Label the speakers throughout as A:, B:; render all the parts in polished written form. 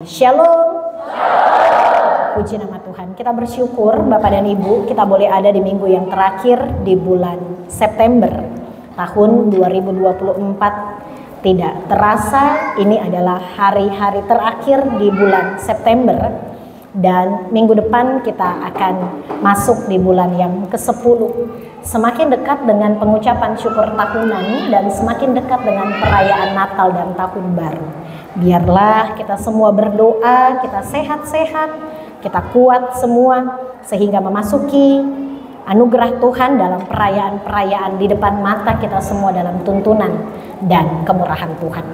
A: Shalom. Puji nama Tuhan. Kita bersyukur Bapak dan Ibu kita boleh ada di minggu yang terakhir di bulan September tahun 2024. Tidak terasa ini adalah hari-hari terakhir di bulan September, dan minggu depan kita akan masuk di bulan yang ke-10. Semakin dekat dengan pengucapan syukur tahunan dan semakin dekat dengan perayaan Natal dan Tahun Baru. Biarlah kita semua berdoa, kita sehat-sehat, kita kuat semua, sehingga memasuki anugerah Tuhan dalam perayaan-perayaan di depan mata kita semua dalam tuntunan dan kemurahan Tuhan.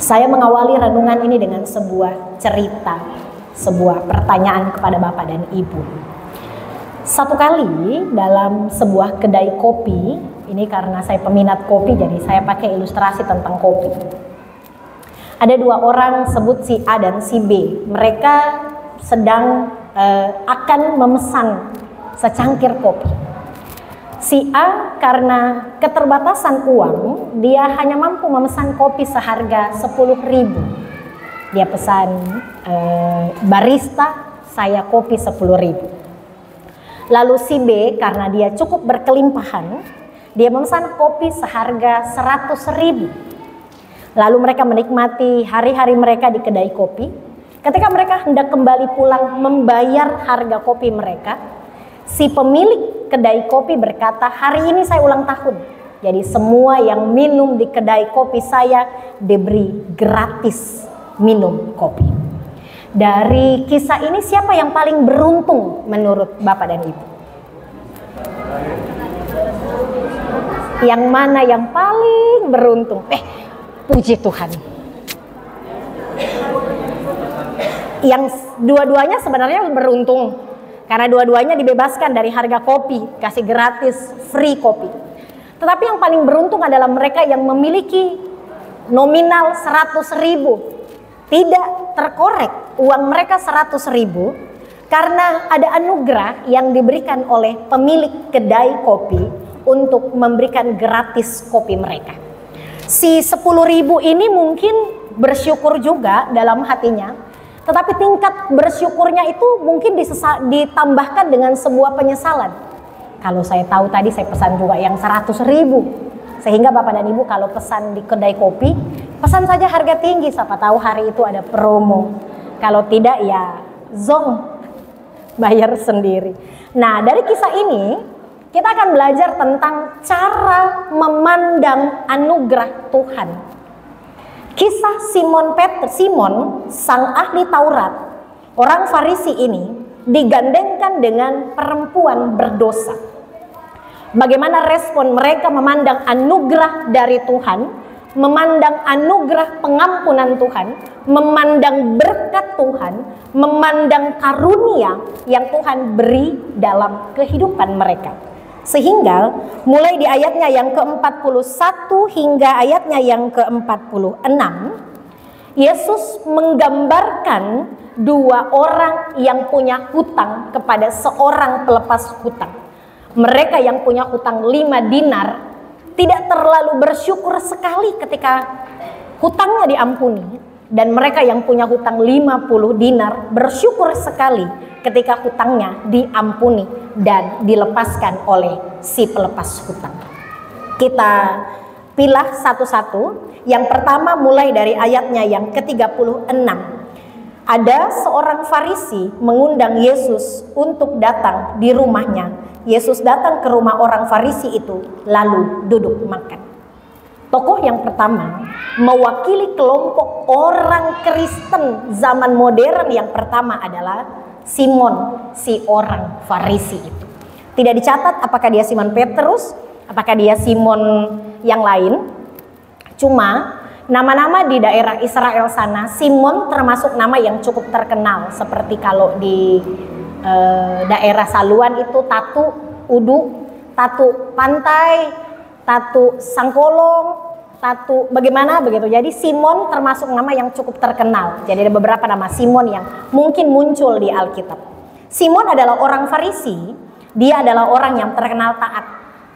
A: Saya mengawali renungan ini dengan sebuah cerita, sebuah pertanyaan kepada Bapak dan Ibu. Satu kali dalam sebuah kedai kopi, ini karena saya peminat kopi jadi saya pakai ilustrasi tentang kopi. Ada dua orang, sebut si A dan si B. Mereka sedang akan memesan secangkir kopi. Si A karena keterbatasan uang, dia hanya mampu memesan kopi seharga 10.000. Dia pesan, barista, saya kopi 10.000. Lalu si B karena dia cukup berkelimpahan, dia memesan kopi seharga 100.000. Lalu mereka menikmati hari-hari mereka di kedai kopi. Ketika mereka hendak kembali pulang membayar harga kopi mereka, si pemilik kedai kopi berkata, hari ini saya ulang tahun. Jadi semua yang minum di kedai kopi saya diberi gratis minum kopi. Dari kisah ini siapa yang paling beruntung menurut Bapak dan Ibu? Yang mana yang paling beruntung? Puji Tuhan. Yang dua-duanya sebenarnya beruntung, karena dua-duanya dibebaskan dari harga kopi, kasih gratis free kopi. Tetapi yang paling beruntung adalah mereka yang memiliki nominal 100.000. Tidak terkorek uang mereka 100.000 karena ada anugerah yang diberikan oleh pemilik kedai kopi untuk memberikan gratis kopi mereka. Si 10.000 ini mungkin bersyukur juga dalam hatinya, tetapi tingkat bersyukurnya itu mungkin ditambahkan dengan sebuah penyesalan. Kalau saya tahu tadi saya pesan juga yang 100.000, sehingga Bapak dan Ibu kalau pesan di kedai kopi, pesan saja harga tinggi, siapa tahu hari itu ada promo. Kalau tidak ya zong, bayar sendiri. Nah, dari kisah ini kita akan belajar tentang cara memandang anugerah Tuhan. Kisah Simon, sang ahli Taurat, orang Farisi ini digandengkan dengan perempuan berdosa. Bagaimana respon mereka memandang anugerah dari Tuhan, memandang anugerah pengampunan Tuhan, memandang berkat Tuhan, memandang karunia yang Tuhan beri dalam kehidupan mereka. Sehingga mulai di ayatnya yang ke-41 hingga ayatnya yang ke-46, Yesus menggambarkan dua orang yang punya hutang kepada seorang pelepas hutang. Mereka yang punya hutang 5 dinar tidak terlalu bersyukur sekali ketika hutangnya diampuni, dan mereka yang punya hutang 50 dinar bersyukur sekali ketika hutangnya diampuni dan dilepaskan oleh si pelepas hutang. Kita pilah satu-satu. Yang pertama mulai dari ayatnya yang ke-36. Ada seorang Farisi mengundang Yesus untuk datang di rumahnya. Yesus datang ke rumah orang Farisi itu lalu duduk makan. Tokoh yang pertama mewakili kelompok orang Kristen zaman modern yang pertama adalah Simon, si orang Farisi itu. Tidak dicatat apakah dia Simon Petrus, apakah dia Simon yang lain. Cuma nama-nama di daerah Israel sana, Simon termasuk nama yang cukup terkenal. Seperti kalau di daerah Saluan itu Tatu Udu, Tatu Pantai, Tatu Sangkolong, Tatu bagaimana begitu. Jadi Simon termasuk nama yang cukup terkenal. Jadi ada beberapa nama Simon yang mungkin muncul di Alkitab. Simon adalah orang Farisi. Dia adalah orang yang terkenal taat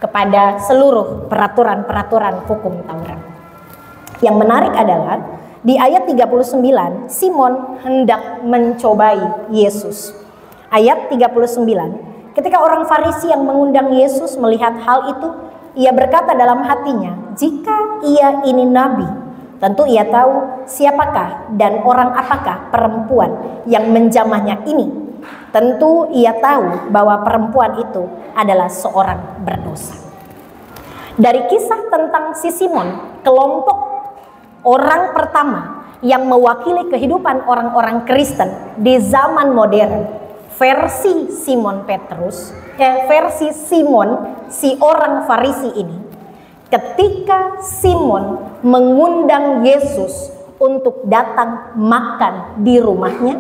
A: kepada seluruh peraturan-peraturan hukum Taurat. Yang menarik adalah Di ayat 39, Simon hendak mencobai Yesus. Ayat 39, ketika orang Farisi yang mengundang Yesus melihat hal itu, ia berkata dalam hatinya, jika ia ini nabi, tentu ia tahu siapakah dan orang apakah perempuan yang menjamahnya ini. Tentu ia tahu bahwa perempuan itu adalah seorang berdosa. Dari kisah tentang si Simon, kelompok orang pertama yang mewakili kehidupan orang-orang Kristen di zaman modern, versi Simon Petrus, versi Simon si orang Farisi ini, ketika Simon mengundang Yesus untuk datang makan di rumahnya,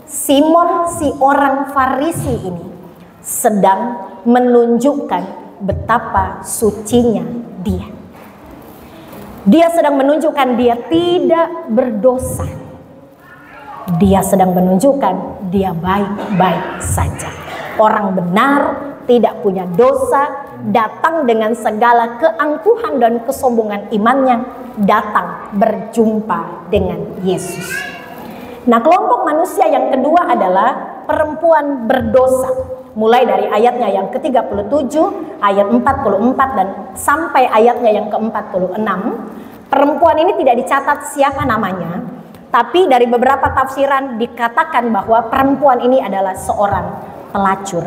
A: Simon si orang Farisi ini sedang menunjukkan betapa sucinya dia. Dia sedang menunjukkan dia tidak berdosa. Dia sedang menunjukkan dia baik-baik saja. Orang benar, tidak punya dosa, datang dengan segala keangkuhan dan kesombongan imannya, datang berjumpa dengan Yesus. Nah, kelompok manusia yang kedua adalah perempuan berdosa. Mulai dari ayatnya yang ke-37, ayat 44 dan sampai ayatnya yang ke-46. Perempuan ini tidak dicatat siapa namanya, tapi dari beberapa tafsiran dikatakan bahwa perempuan ini adalah seorang pelacur.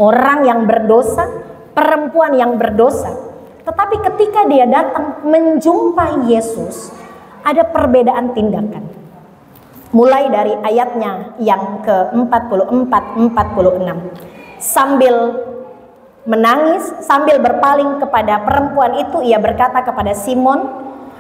A: Orang yang berdosa, perempuan yang berdosa. Tetapi ketika dia datang menjumpai Yesus, ada perbedaan tindakan. Mulai dari ayatnya yang ke-44-46. Sambil menangis, sambil berpaling kepada perempuan itu, ia berkata kepada Simon,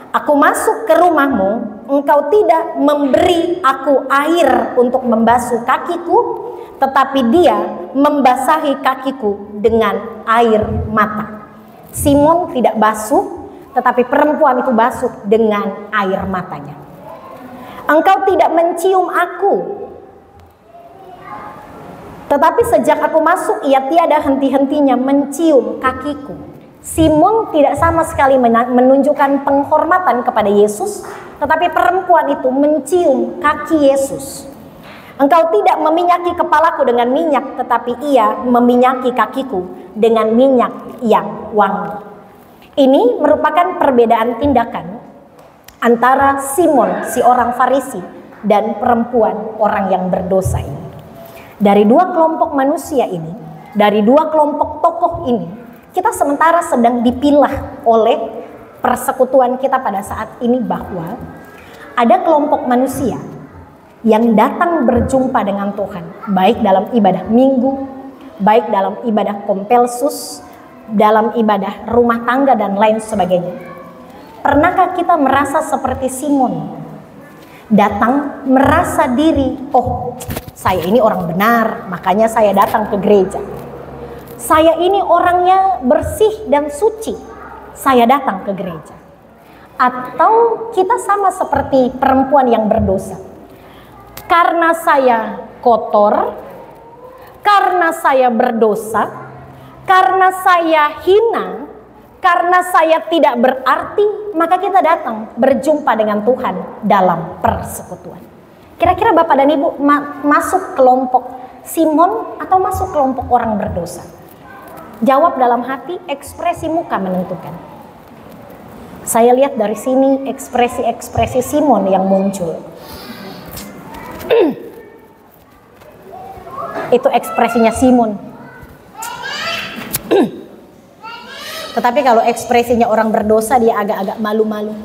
A: aku masuk ke rumahmu, engkau tidak memberi aku air untuk membasuh kakiku, tetapi dia membasahi kakiku dengan air mata. Simon tidak basuh, tetapi perempuan itu basuh dengan air matanya. Engkau tidak mencium aku, tetapi sejak aku masuk ia tiada henti-hentinya mencium kakiku. Simon tidak sama sekali menunjukkan penghormatan kepada Yesus, tetapi perempuan itu mencium kaki Yesus. Engkau tidak meminyaki kepalaku dengan minyak, tetapi ia meminyaki kakiku dengan minyak yang wangi. Ini merupakan perbedaan tindakan antara Simon si orang Farisi dan perempuan orang yang berdosa ini. Dari dua kelompok manusia ini, dari dua kelompok tokoh ini, kita sementara sedang dipilah oleh persekutuan kita pada saat ini bahwa ada kelompok manusia yang datang berjumpa dengan Tuhan, baik dalam ibadah minggu, baik dalam ibadah kompelsus, dalam ibadah rumah tangga dan lain sebagainya. Pernahkah kita merasa seperti Simon? Datang merasa diri, oh saya ini orang benar, makanya saya datang ke gereja. Saya ini orangnya bersih dan suci, saya datang ke gereja. Atau kita sama seperti perempuan yang berdosa. Karena saya kotor, karena saya berdosa, karena saya hina, karena saya tidak berarti, maka kita datang berjumpa dengan Tuhan dalam persekutuan. Kira-kira Bapak dan Ibu masuk kelompok Simon atau masuk kelompok orang berdosa? Jawab dalam hati, ekspresi muka menentukan. Saya lihat dari sini ekspresi-ekspresi Simon yang muncul. Itu ekspresinya Simon. Tetapi kalau ekspresinya orang berdosa, dia agak-agak malu-malu.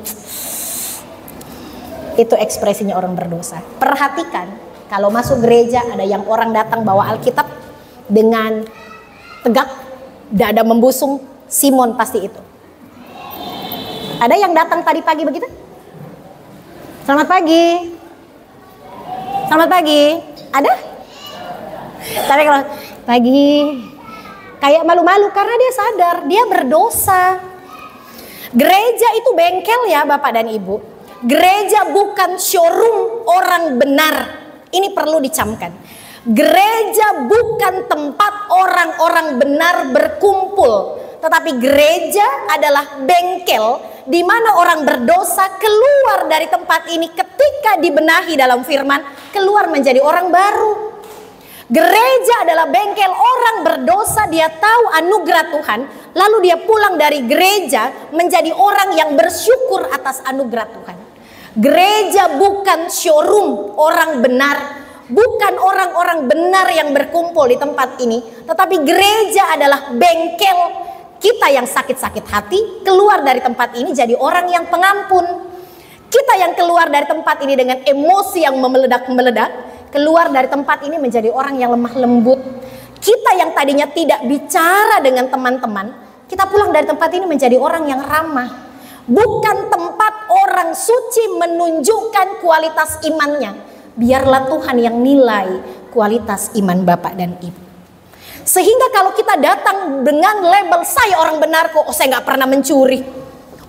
A: Itu ekspresinya orang berdosa. Perhatikan, kalau masuk gereja ada yang orang datang bawa Alkitab dengan tegak, dada membusung, Simon pasti itu. Ada yang datang tadi pagi begitu? Selamat pagi. Selamat pagi. Ada? Tapi kalau pagi, kayak malu-malu karena dia sadar dia berdosa. Gereja itu bengkel ya Bapak dan Ibu. Gereja bukan showroom orang benar. Ini perlu dicamkan. Gereja bukan tempat orang-orang benar berkumpul, tetapi gereja adalah bengkel di mana orang berdosa keluar dari tempat ini ketika dibenahi dalam firman, keluar menjadi orang baru. Gereja adalah bengkel orang berdosa, dia tahu anugerah Tuhan, lalu dia pulang dari gereja menjadi orang yang bersyukur atas anugerah Tuhan. Gereja bukan showroom orang benar, bukan orang-orang benar yang berkumpul di tempat ini, tetapi gereja adalah bengkel kita yang sakit-sakit hati, keluar dari tempat ini jadi orang yang pengampun. Kita yang keluar dari tempat ini dengan emosi yang memeledak-meledak, keluar dari tempat ini menjadi orang yang lemah lembut. Kita yang tadinya tidak bicara dengan teman-teman, kita pulang dari tempat ini menjadi orang yang ramah. Bukan tempat orang suci menunjukkan kualitas imannya. Biarlah Tuhan yang nilai kualitas iman Bapak dan Ibu. Sehingga kalau kita datang dengan label saya orang benar kok, saya nggak pernah mencuri,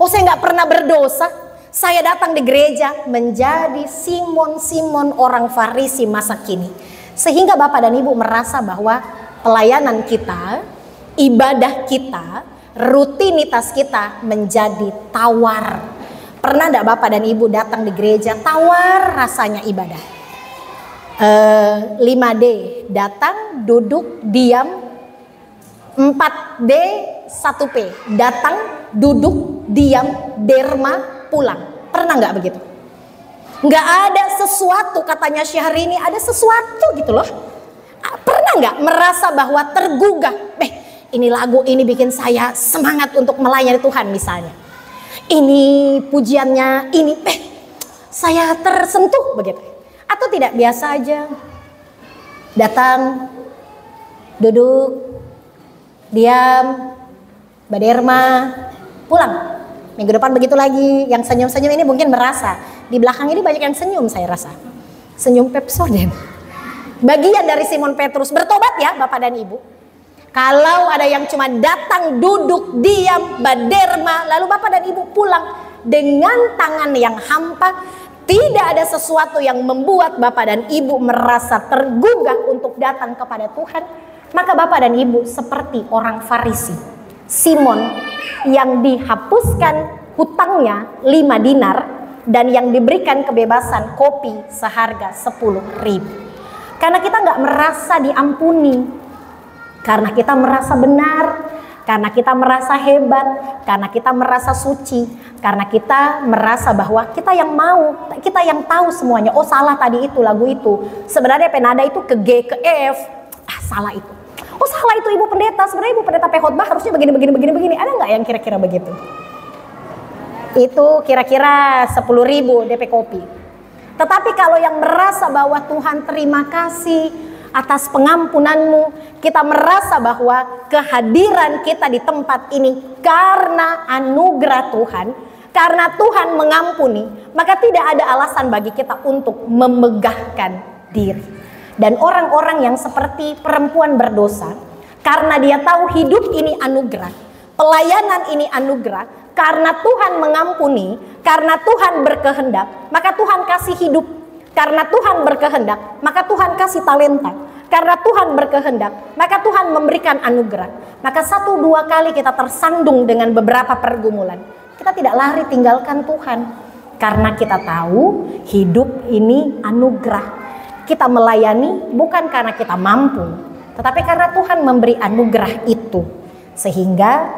A: saya nggak pernah berdosa. Saya datang di gereja menjadi Simon orang Farisi masa kini. Sehingga Bapak dan Ibu merasa bahwa pelayanan kita, ibadah kita, rutinitas kita menjadi tawar. Pernah enggak Bapak dan Ibu datang di gereja tawar rasanya ibadah? 5D, datang, duduk, diam. 4D, 1P, datang, duduk, diam, derma, pulang. Pernah nggak begitu? Nggak ada sesuatu, katanya Syahrini, ada sesuatu gitu loh. Pernah nggak merasa bahwa tergugah? Ini lagu ini bikin saya semangat untuk melayani Tuhan misalnya. Ini pujiannya, ini saya tersentuh begitu. Atau tidak, biasa aja. Datang, duduk, diam, baderma, pulang. Minggu depan begitu lagi. Yang senyum-senyum ini mungkin merasa di belakang ini banyak yang senyum, saya rasa. Senyum Pepsodent. Bagian dari Simon Petrus. Bertobat ya Bapak dan Ibu. Kalau ada yang cuma datang, duduk, diam, baderma, lalu Bapak dan Ibu pulang dengan tangan yang hampa, tidak ada sesuatu yang membuat Bapak dan Ibu merasa tergugah untuk datang kepada Tuhan, maka Bapak dan Ibu seperti orang Farisi, Simon, yang dihapuskan hutangnya 5 dinar dan yang diberikan kebebasan kopi seharga 10.000. Karena kita nggak merasa diampuni, karena kita merasa benar, karena kita merasa hebat, karena kita merasa suci, karena kita merasa bahwa kita yang mau, kita yang tahu semuanya. Oh salah tadi itu lagu itu, sebenarnya penada itu ke G ke F, salah itu. Oh salah itu Ibu Pendeta, sebenarnya Ibu Pendeta Khotbah harusnya begini. Ada nggak yang kira-kira begitu? Itu kira-kira 10.000 DP kopi. Tetapi kalau yang merasa bahwa Tuhan terima kasih atas pengampunanmu, kita merasa bahwa kehadiran kita di tempat ini karena anugerah Tuhan, karena Tuhan mengampuni, maka tidak ada alasan bagi kita untuk memegahkan diri. Dan orang-orang yang seperti perempuan berdosa, karena dia tahu hidup ini anugerah, pelayanan ini anugerah, karena Tuhan mengampuni, karena Tuhan berkehendak, maka Tuhan kasih hidup. Karena Tuhan berkehendak, maka Tuhan kasih talenta. Karena Tuhan berkehendak, maka Tuhan memberikan anugerah. Maka 1-2 kali kita tersandung dengan beberapa pergumulan, kita tidak lari tinggalkan Tuhan. Karena kita tahu hidup ini anugerah. Kita melayani bukan karena kita mampu, tetapi karena Tuhan memberi anugerah itu. Sehingga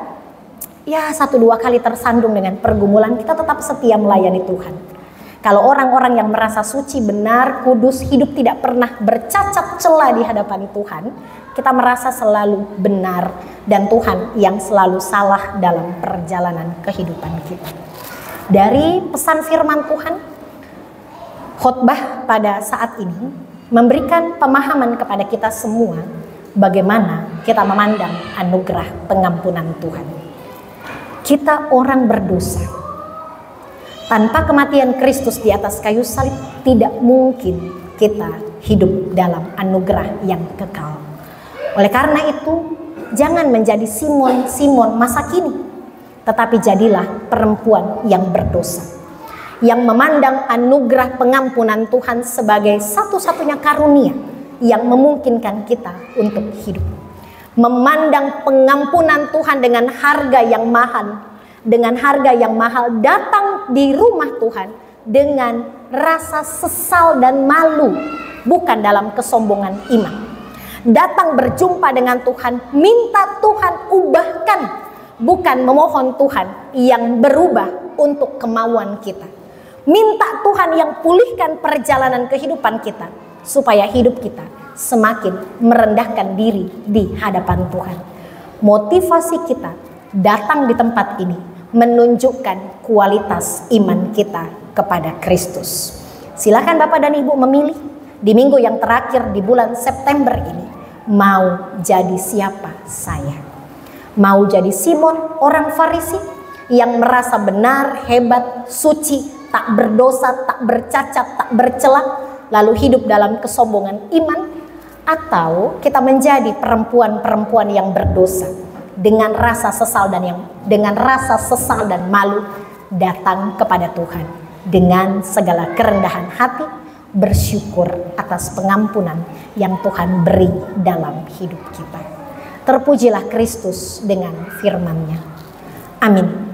A: ya 1-2 kali tersandung dengan pergumulan, kita tetap setia melayani Tuhan. Kalau orang-orang yang merasa suci, benar, kudus, hidup tidak pernah bercacat celah di hadapan Tuhan, kita merasa selalu benar dan Tuhan yang selalu salah dalam perjalanan kehidupan kita. Dari pesan firman Tuhan, khotbah pada saat ini memberikan pemahaman kepada kita semua bagaimana kita memandang anugerah pengampunan Tuhan. Kita orang berdosa. Tanpa kematian Kristus di atas kayu salib, tidak mungkin kita hidup dalam anugerah yang kekal. Oleh karena itu, jangan menjadi Simon masa kini, tetapi jadilah perempuan yang berdosa, yang memandang anugerah pengampunan Tuhan sebagai satu-satunya karunia yang memungkinkan kita untuk hidup. Memandang pengampunan Tuhan dengan harga yang mahal, dengan harga yang mahal datang di rumah Tuhan dengan rasa sesal dan malu, bukan dalam kesombongan iman. Datang berjumpa dengan Tuhan, minta Tuhan ubahkan, bukan memohon Tuhan yang berubah untuk kemauan kita. Minta Tuhan yang pulihkan perjalanan kehidupan kita, supaya hidup kita semakin merendahkan diri di hadapan Tuhan. Motivasi kita datang di tempat ini menunjukkan kualitas iman kita kepada Kristus. Silakan Bapak dan Ibu memilih di minggu yang terakhir di bulan September ini, mau jadi siapa saya? Mau jadi Simon orang Farisi yang merasa benar, hebat, suci, tak berdosa, tak bercacat, tak bercela, lalu hidup dalam kesombongan iman? Atau kita menjadi perempuan-perempuan yang berdosa dengan rasa sesal dan malu datang kepada Tuhan dengan segala kerendahan hati, bersyukur atas pengampunan yang Tuhan beri dalam hidup kita. Terpujilah Kristus dengan firman-Nya. Amin.